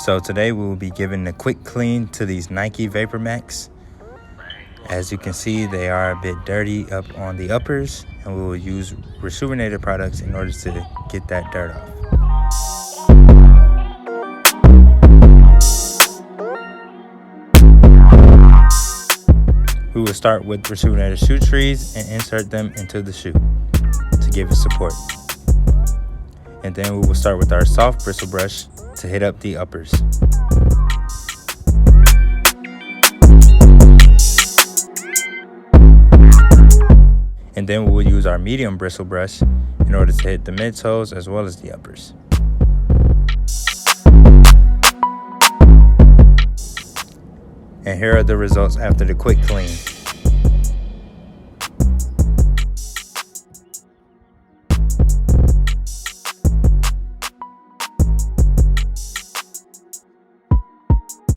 So today we will be giving a quick clean to these Nike Vapormax. As you can see, they are a bit dirty up on the uppers, and we will use rejuvenated products in order to get that dirt off. We will start with rejuvenated shoe trees and insert them into the shoe to give it support. And then we will start with our soft bristle brush to hit up the uppers. And then we will use our medium bristle brush in order to hit the midtoes as well as the uppers. And here are the results after the quick clean.